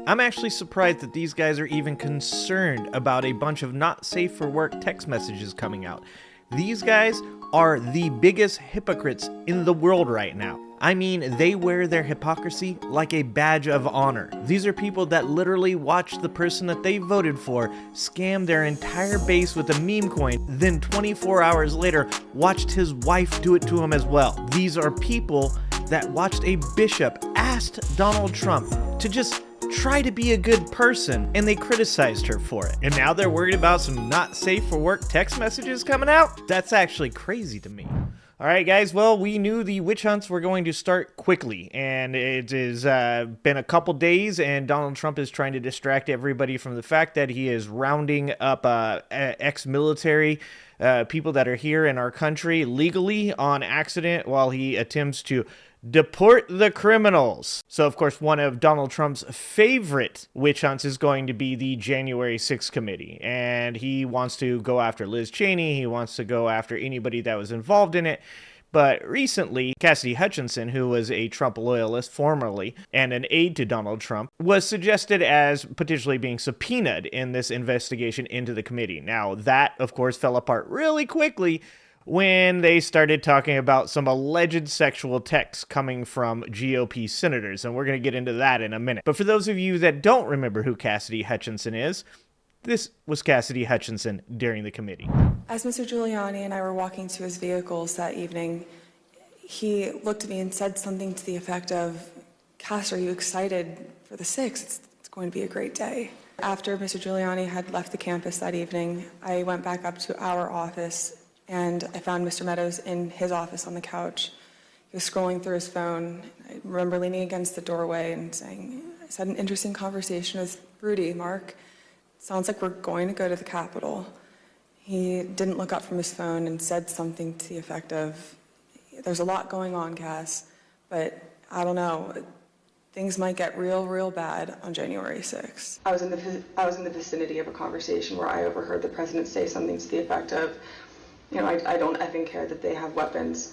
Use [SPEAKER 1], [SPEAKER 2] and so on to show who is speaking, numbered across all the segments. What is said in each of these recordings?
[SPEAKER 1] I'm actually surprised that these guys are even concerned about a bunch of not safe for work text messages coming out. These guys are the biggest hypocrites in the world right now. I mean, they wear their hypocrisy like a badge of honor. These are people that literally watch the person that they voted for scam their entire base with a meme coin, then 24 hours later watched his wife do it to him as well. These are people that watched a bishop asked Donald Trump to just try to be a good person, and they criticized her for it. And now they're worried about some not safe for work text messages coming out? That's actually crazy to me. All right, guys, well, we knew the witch hunts were going to start quickly, and it has been a couple days, and Donald Trump is trying to distract everybody from the fact that he is rounding up ex-military people that are here in our country legally on accident while he attempts to deport the criminals. So, of course, one of Donald Trump's favorite witch hunts is going to be the January 6th committee. And he wants to go after Liz Cheney. He wants to go after anybody that was involved in it. But recently, Cassidy Hutchinson, who was a Trump loyalist formerly and an aide to Donald Trump, was suggested as potentially being subpoenaed in this investigation into the committee. Now, that, of course, fell apart really quickly when they started talking about some alleged sexual texts coming from GOP senators, and we're going to get into that in a minute. But for those of you that don't remember who Cassidy Hutchinson is, this was Cassidy Hutchinson during the committee.
[SPEAKER 2] As Mr. Giuliani and I were walking to his vehicles that evening, he looked at me and said something to the effect of, "Cass, are you excited for the 6th? It's going to be a great day." After Mr. Giuliani had left the campus that evening, I went back up to our office and I found Mr. Meadows in his office on the couch. He was scrolling through his phone. I remember leaning against the doorway and saying, "I had an interesting conversation with Rudy, Mark. Sounds like we're going to go to the Capitol." He didn't look up from his phone and said something to the effect of, "There's a lot going on, Cass, but I don't know. Things might get real bad on January 6th. I was in the vicinity of a conversation where I overheard the president say something to the effect of, I don't effing care that they have weapons.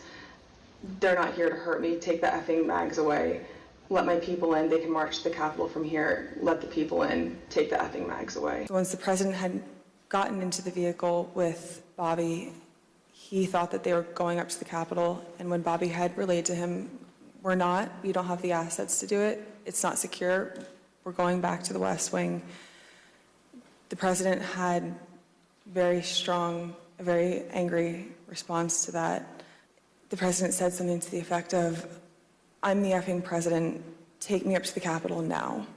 [SPEAKER 2] They're not here to hurt me. Take the effing mags away. Let my people in. They can march to the Capitol from here. Let the people in. Take the effing mags away." Once the president had gotten into the vehicle with Bobby, he thought that they were going up to the Capitol, and when Bobby had relayed to him, "We're not. We don't have the assets to do it. It's not secure. We're going back to the West Wing," the president had a very angry response to that. The president said something to the effect of, "I'm the effing president. Take me up to the Capitol now."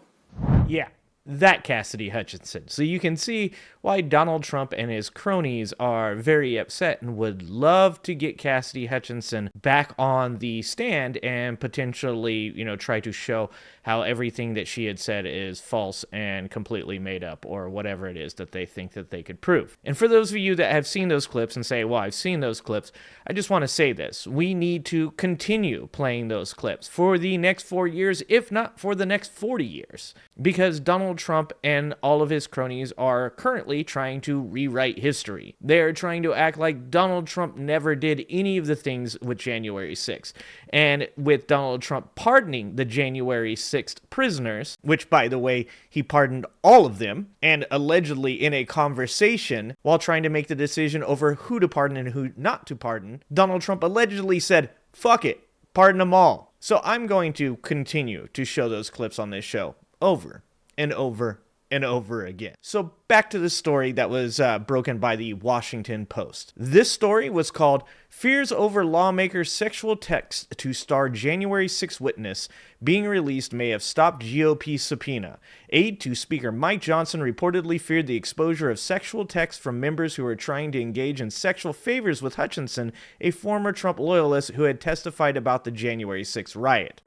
[SPEAKER 1] Yeah, that Cassidy Hutchinson. So you can see why Donald Trump and his cronies are very upset and would love to get Cassidy Hutchinson back on the stand and potentially, try to show how everything that she had said is false and completely made up, or whatever it is that they think that they could prove. And for those of you that have seen those clips and say, "Well, I've seen those clips," I just want to say this. We need to continue playing those clips for the next 4 years, if not for the next 40 years, because Donald Trump and all of his cronies are currently trying to rewrite history. They're trying to act like Donald Trump never did any of the things with January 6th. And with Donald Trump pardoning the January 6th prisoners, which, by the way, he pardoned all of them, and allegedly in a conversation while trying to make the decision over who to pardon and who not to pardon, Donald Trump allegedly said, "Fuck it, pardon them all." So I'm going to continue to show those clips on this show over and over and over again. So back to the story that was broken by the Washington Post. This story was called "Fears Over Lawmakers' Sexual Text to Star January 6 Witness Being Released May Have Stopped GOP Subpoena. Aide to Speaker Mike Johnson reportedly feared the exposure of sexual texts from members who were trying to engage in sexual favors with Hutchinson, a former Trump loyalist who had testified about the January 6 riot."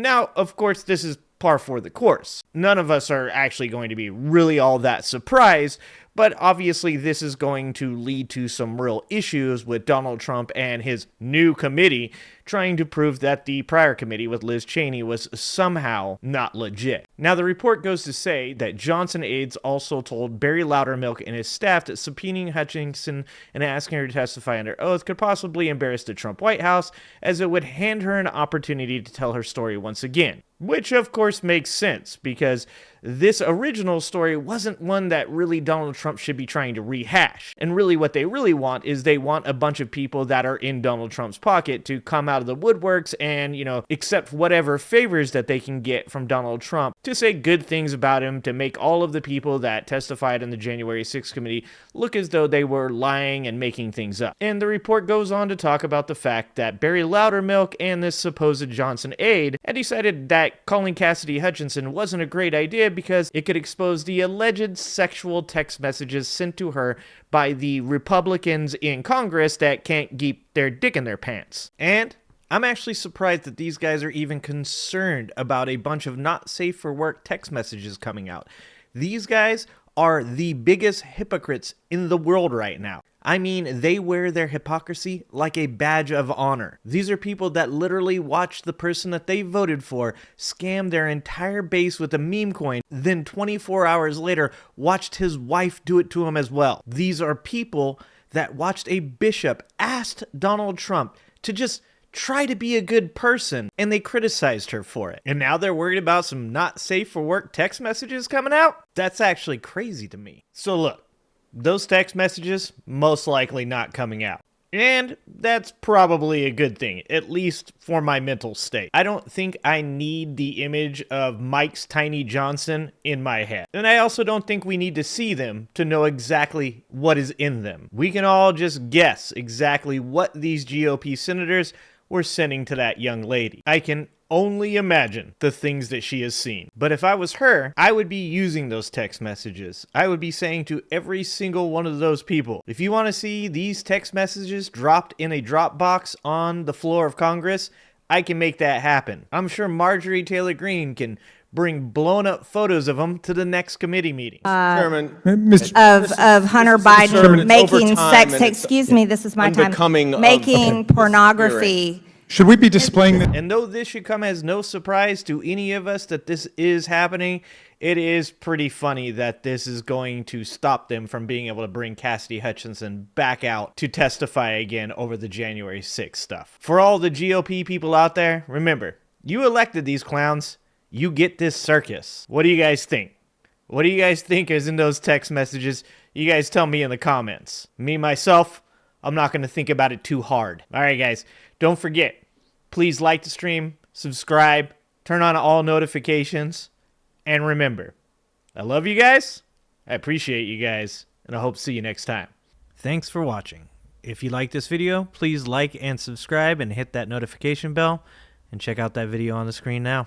[SPEAKER 1] Now, of course, this is par for the course. None of us are actually going to be really all that surprised, but obviously this is going to lead to some real issues with Donald Trump and his new committee trying to prove that the prior committee with Liz Cheney was somehow not legit. Now, the report goes to say that Johnson aides also told Barry Loudermilk and his staff that subpoenaing Hutchinson and asking her to testify under oath could possibly embarrass the Trump White House, as it would hand her an opportunity to tell her story once again. Which, of course, makes sense, because this original story wasn't one that really Donald Trump should be trying to rehash. And really what they really want is they want a bunch of people that are in Donald Trump's pocket to come out of the woodworks and, accept whatever favors that they can get from Donald Trump to say good things about him, to make all of the people that testified in the January 6th committee look as though they were lying and making things up. And the report goes on to talk about the fact that Barry Loudermilk and this supposed Johnson aide had decided that calling Cassidy Hutchinson wasn't a great idea because it could expose the alleged sexual text messages sent to her by the Republicans in Congress that can't keep their dick in their pants. And I'm actually surprised that these guys are even concerned about a bunch of not safe for work text messages coming out. These guys are the biggest hypocrites in the world right now. I mean, they wear their hypocrisy like a badge of honor. These are people that literally watched the person that they voted for scam their entire base with a meme coin, then 24 hours later watched his wife do it to him as well. These are people that watched a bishop ask Donald Trump to just try to be a good person, and they criticized her for it. And now they're worried about some not safe for work text messages coming out? That's actually crazy to me. So look, those text messages most likely not coming out. And that's probably a good thing, at least for my mental state. I don't think I need the image of Mike's Tiny Johnson in my head. And I also don't think we need to see them to know exactly what is in them. We can all just guess exactly what these GOP senators were sending to that young lady. I can only imagine the things that she has seen. But if I was her, I would be using those text messages. I would be saying to every single one of those people, if you want to see these text messages dropped in a Dropbox on the floor of Congress, I can make that happen. I'm sure Marjorie Taylor Greene can bring blown up photos of them to the next committee meeting.
[SPEAKER 3] Chairman,
[SPEAKER 4] Of Hunter Biden
[SPEAKER 3] Chairman, it's
[SPEAKER 4] making
[SPEAKER 3] over time
[SPEAKER 4] sex,
[SPEAKER 3] and it's
[SPEAKER 4] excuse me, this is my time,
[SPEAKER 3] unbecoming of
[SPEAKER 4] making
[SPEAKER 3] the
[SPEAKER 4] pornography.
[SPEAKER 5] Should we be displaying the
[SPEAKER 1] And though this should come as no surprise to any of us that this is happening, it is pretty funny that this is going to stop them from being able to bring Cassidy Hutchinson back out to testify again over the January 6th stuff. For all the GOP people out there, remember, you elected these clowns. You get this circus. What do you guys think? What do you guys think is in those text messages? You guys tell me in the comments. Me, myself, I'm not going to think about it too hard. All right, guys. Don't forget, please like the stream, subscribe, turn on all notifications, and remember, I love you guys, I appreciate you guys, and I hope to see you next time. Thanks for watching. If you like this video, please like and subscribe and hit that notification bell, and check out that video on the screen now.